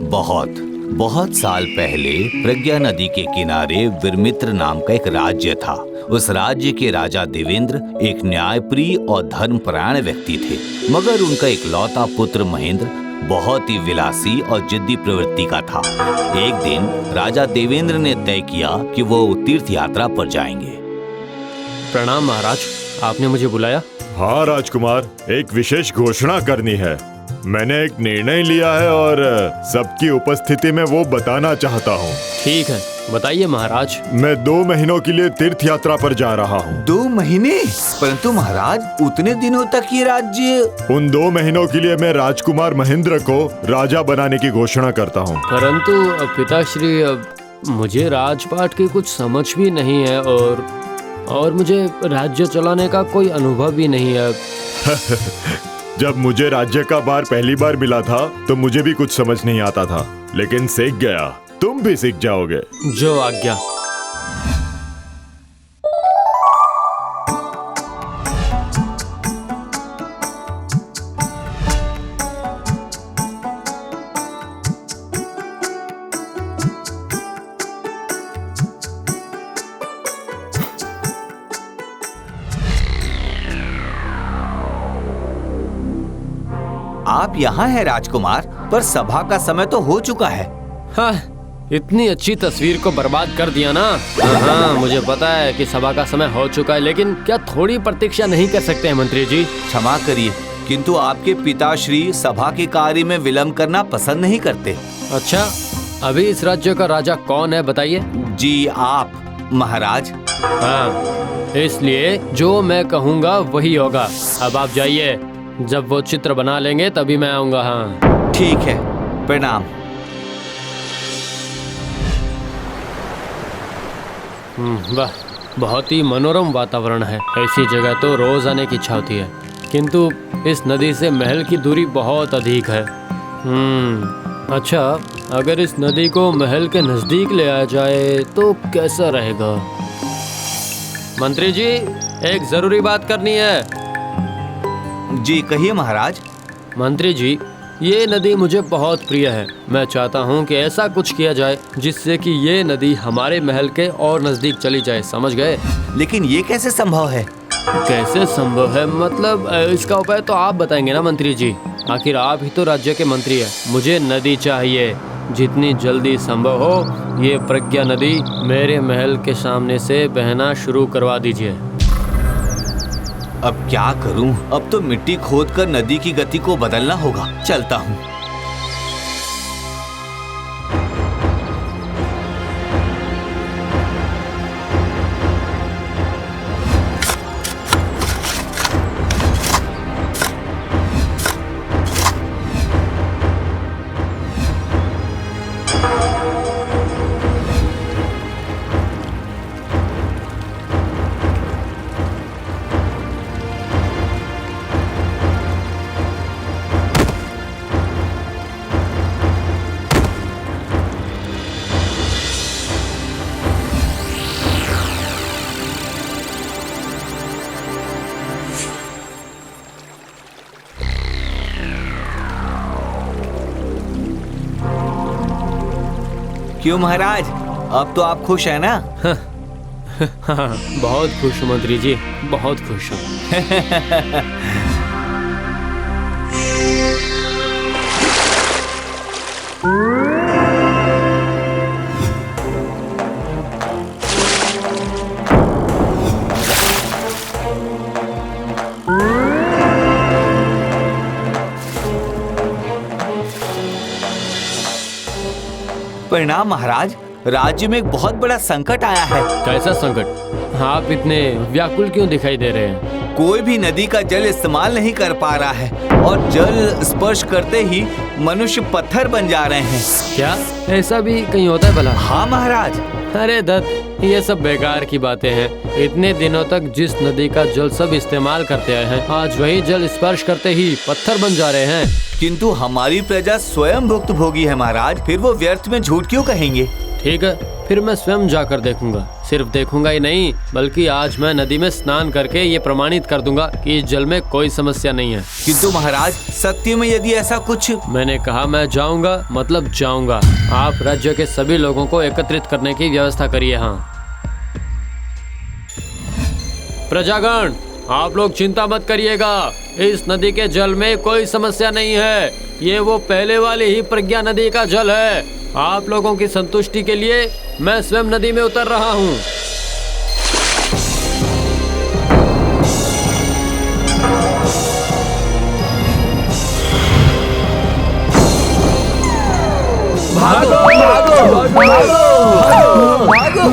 बहुत बहुत साल पहले प्रज्ञा नदी के किनारे विरमित्र नाम का एक राज्य था। उस राज्य के राजा देवेंद्र एक न्यायप्रिय और धर्मपरायण व्यक्ति थे, मगर उनका इकलौता पुत्र महेंद्र बहुत ही विलासी और जिद्दी प्रवृत्ति का था। एक दिन राजा देवेंद्र ने तय किया कि वो तीर्थ यात्रा पर जाएंगे। प्रणाम महाराज, आपने मुझे बुलाया? हाँ राजकुमार, एक विशेष घोषणा करनी है। मैंने एक निर्णय लिया है और सबकी उपस्थिति में वो बताना चाहता हूँ। ठीक है, बताइए महाराज। मैं 2 महीनों के लिए तीर्थ यात्रा पर जा रहा हूँ। 2 महीने? परंतु महाराज, उतने दिनों तक ये राज्य। उन 2 महीनों के लिए मैं राजकुमार महेंद्र को राजा बनाने की घोषणा करता हूँ। परंतु पिताश्री, मुझे राजपाट की कुछ समझ भी नहीं है और मुझे राज्य चलाने का कोई अनुभव भी नहीं है। जब मुझे राज्य का भार पहली बार मिला था तो मुझे भी कुछ समझ नहीं आता था, लेकिन सीख गया। तुम भी सीख जाओगे। जो आज्ञा। आप यहाँ हैं राजकुमार, पर सभा का समय तो हो चुका है। हाँ, इतनी अच्छी तस्वीर को बर्बाद कर दिया ना। हाँ, मुझे पता है कि सभा का समय हो चुका है, लेकिन क्या थोड़ी प्रतीक्षा नहीं कर सकते हैं मंत्री जी? क्षमा करिए, किंतु आपके पिताश्री सभा के कार्य में विलम्ब करना पसंद नहीं करते। अच्छा, अभी इस राज्य का राजा कौन है बताइए? जी आप महाराज। हाँ, इसलिए जो मैं कहूँगा वही होगा। अब आप जाइए, जब वो चित्र बना लेंगे तभी मैं आऊँगा। हाँ ठीक है, प्रणाम। वाह, बहुत ही मनोरम वातावरण है। ऐसी जगह तो रोज आने की इच्छा होती है, किंतु इस नदी से महल की दूरी बहुत अधिक है। अच्छा, अगर इस नदी को महल के नजदीक ले आया जाए तो कैसा रहेगा? मंत्री जी, एक जरूरी बात करनी है। जी कहिए महाराज। मंत्री जी, ये नदी मुझे बहुत प्रिय है। मैं चाहता हूँ कि ऐसा कुछ किया जाए जिससे कि ये नदी हमारे महल के और नजदीक चली जाए, समझ गए? लेकिन ये कैसे संभव है? कैसे संभव है मतलब, इसका उपाय तो आप बताएंगे ना मंत्री जी। आखिर आप ही तो राज्य के मंत्री हैं। मुझे नदी चाहिए, जितनी जल्दी संभव हो ये प्रज्ञा नदी मेरे महल के सामने से बहना शुरू करवा दीजिए। अब क्या करूं? अब तो मिट्टी खोदकर नदी की गति को बदलना होगा। चलता हूं। क्यों महाराज, अब तो आप खुश हैं ना? हाँ, बहुत खुश हूँ मंत्री जी, बहुत खुश हूँ। प्रणाम महाराज, राज्य में एक बहुत बड़ा संकट आया है। कैसा संकट? आप इतने व्याकुल क्यों दिखाई दे रहे हैं? कोई भी नदी का जल इस्तेमाल नहीं कर पा रहा है और जल स्पर्श करते ही मनुष्य पत्थर बन जा रहे हैं। क्या ऐसा भी कहीं होता है भला? हाँ महाराज। अरे दत्त, ये सब बेकार की बातें हैं। इतने दिनों तक जिस नदी का जल सब इस्तेमाल करते आए हैं, आज वही जल स्पर्श करते ही पत्थर बन जा रहे हैं। किंतु हमारी प्रजा स्वयं भुक्तभोगी है महाराज, फिर वो व्यर्थ में झूठ क्यों कहेंगे? ठीक है, फिर मैं स्वयं जाकर देखूंगा। सिर्फ देखूंगा ही नहीं, बल्कि आज मैं नदी में स्नान करके ये प्रमाणित कर दूंगा कि इस जल में कोई समस्या नहीं है। किंतु महाराज, सत्य में यदि ऐसा कुछ... मैंने कहा मैं जाऊंगा, मतलब जाऊंगा। आप राज्य के सभी लोगों को एकत्रित करने की व्यवस्था करिए। हाँ प्रजागण, आप लोग चिंता मत करिएगा, इस नदी के जल में कोई समस्या नहीं है। ये वो पहले वाली ही प्रज्ञा नदी का जल है। आप लोगों की संतुष्टि के लिए मैं स्वयं नदी में उतर रहा हूँ। भागो भागो भागो भागो।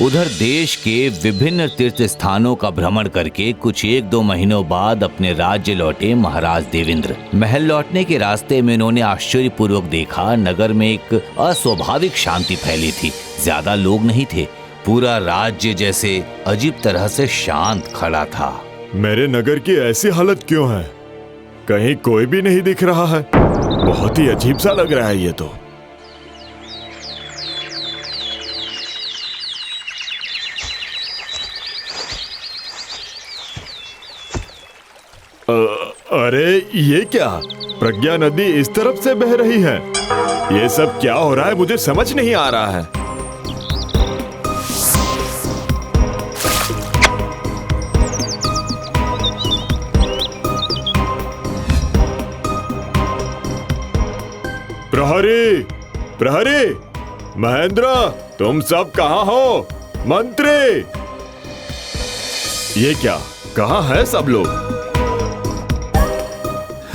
उधर देश के विभिन्न तीर्थ स्थानों का भ्रमण करके कुछ 1-2 महीनों बाद अपने राज्य लौटे महाराज देवेंद्र। महल लौटने के रास्ते में उन्होंने आश्चर्यपूर्वक देखा, नगर में एक अस्वाभाविक शांति फैली थी। ज्यादा लोग नहीं थे, पूरा राज्य जैसे अजीब तरह से शांत खड़ा था। मेरे नगर की ऐसी हालत क्यों है? कहीं कोई भी नहीं दिख रहा है। बहुत ही अजीब सा लग रहा है ये तो। अरे ये क्या? प्रज्ञा नदी इस तरफ से बह रही है। ये सब क्या हो रहा है? मुझे समझ नहीं आ रहा है। प्रहरी, प्रहरी, महेंद्र, तुम सब कहाँ हो? मंत्री, ये क्या? कहाँ है सब लोग?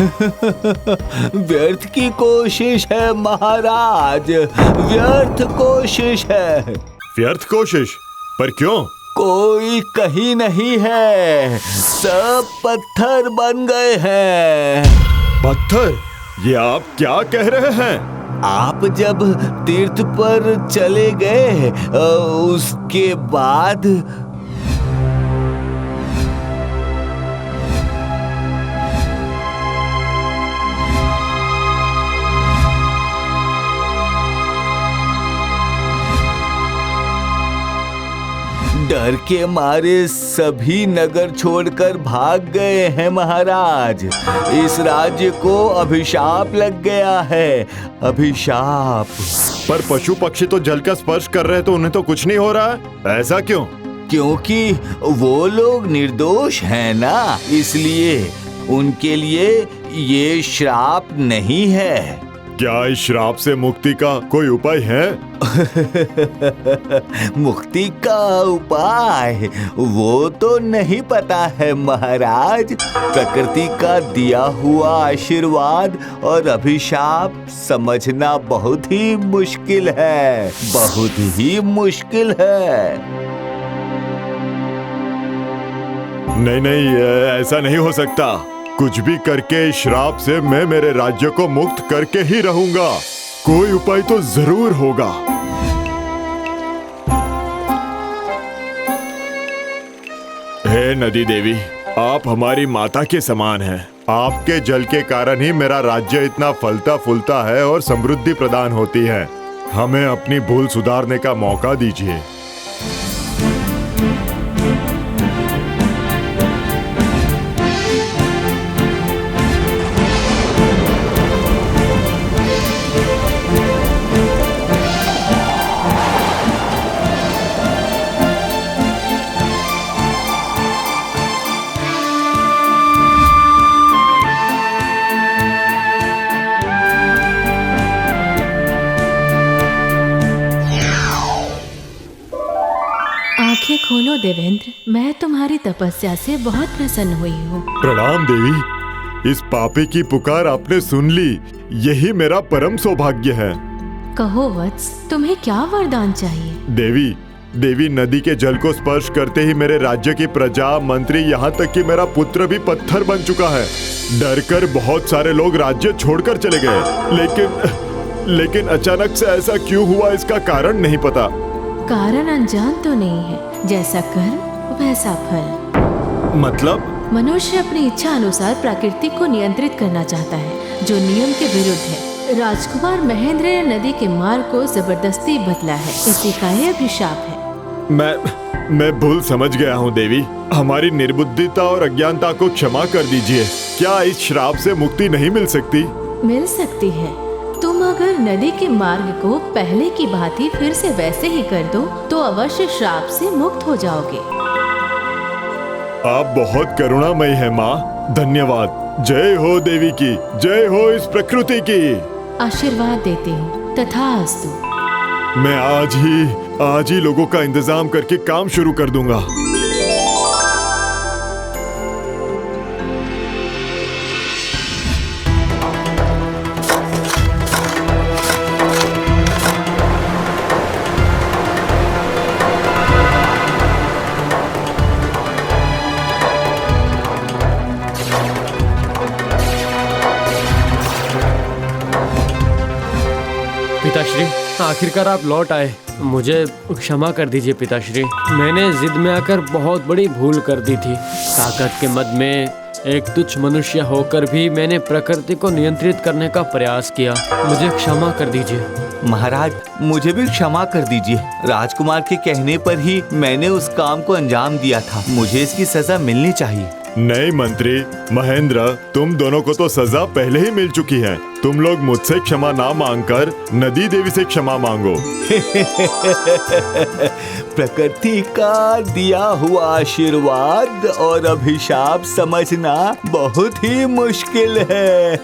व्यर्थ की कोशिश है महाराज, व्यर्थ कोशिश है। व्यर्थ कोशिश? पर क्यों? कोई कहीं नहीं है, सब पत्थर बन गए हैं। पत्थर? ये आप क्या कह रहे हैं? आप जब तीर्थ पर चले गए उसके बाद डर के मारे सभी नगर छोड़कर भाग गए हैं महाराज। इस राज्य को अभिशाप लग गया है, अभिशाप। पर पशु पक्षी तो जल का स्पर्श कर रहे हैं, तो उन्हें तो कुछ नहीं हो रहा है। ऐसा क्यों? क्योंकि वो लोग निर्दोष हैं ना, इसलिए उनके लिए ये श्राप नहीं है। क्या इस श्राप से मुक्ति का कोई उपाय है? मुक्ति का उपाय वो तो नहीं पता है महाराज। प्रकृति का दिया हुआ आशीर्वाद और अभिशाप समझना बहुत ही मुश्किल है, बहुत ही मुश्किल है। नहीं नहीं, ऐसा नहीं हो सकता। कुछ भी करके इस श्राप से मैं मेरे राज्य को मुक्त करके ही रहूंगा। कोई उपाय तो जरूर होगा। हे नदी देवी, आप हमारी माता के समान हैं। आपके जल के कारण ही मेरा राज्य इतना फलता फूलता है और समृद्धि प्रदान होती है। हमें अपनी भूल सुधारने का मौका दीजिए। आंखें खोलो देवेंद्र, मैं तुम्हारी तपस्या से बहुत प्रसन्न हुई हूँ। प्रणाम देवी, इस पापी की पुकार आपने सुन ली, यही मेरा परम सौभाग्य है। कहो वत्स, तुम्हें क्या वरदान चाहिए? देवी नदी के जल को स्पर्श करते ही मेरे राज्य की प्रजा, मंत्री, यहाँ तक कि मेरा पुत्र भी पत्थर बन चुका है। डरकर बहुत सारे लोग राज्य छोड़कर चले गए, लेकिन अचानक से ऐसा क्यों हुआ, इसका कारण नहीं पता। कारण अनजान तो नहीं है, जैसा कर्म वैसा फल। मतलब? मनुष्य अपनी इच्छा अनुसार प्रकृति को नियंत्रित करना चाहता है, जो नियम के विरुद्ध है। राजकुमार महेंद्र ने नदी के मार्ग को जबरदस्ती बदला है, इसी का ये अभिशाप है। मैं भूल समझ गया हूँ देवी। हमारी निर्बुद्धिता और अज्ञानता को क्षमा कर दीजिए। क्या इस श्राप से मुक्ति नहीं मिल सकती? मिल सकती है। तुम अगर नदी के मार्ग को पहले की भांति फिर से वैसे ही कर दो तो अवश्य श्राप से मुक्त हो जाओगे। आप बहुत करुणामयी है माँ। धन्यवाद। जय हो देवी की, जय हो इस प्रकृति की। आशीर्वाद देती हूँ। तथास्तु। मैं आज ही लोगों का इंतजाम करके काम शुरू कर दूंगा। पिताश्री, आखिरकार आप लौट आए। मुझे क्षमा कर दीजिए पिताश्री। मैंने जिद में आकर बहुत बड़ी भूल कर दी थी। ताकत के मद में एक तुच्छ मनुष्य होकर भी मैंने प्रकृति को नियंत्रित करने का प्रयास किया। मुझे क्षमा कर दीजिए। महाराज, मुझे भी क्षमा कर दीजिए। राजकुमार के कहने पर ही मैंने उस काम को अंजाम दिया था। मुझे इसकी सजा मिलनी चाहिए। नहीं मंत्री महेंद्र, तुम दोनों को तो सजा पहले ही मिल चुकी है। तुम लोग मुझसे क्षमा ना मांगकर नदी देवी से क्षमा मांगो। प्रकृति का दिया हुआ आशीर्वाद और अभिशाप समझना बहुत ही मुश्किल है।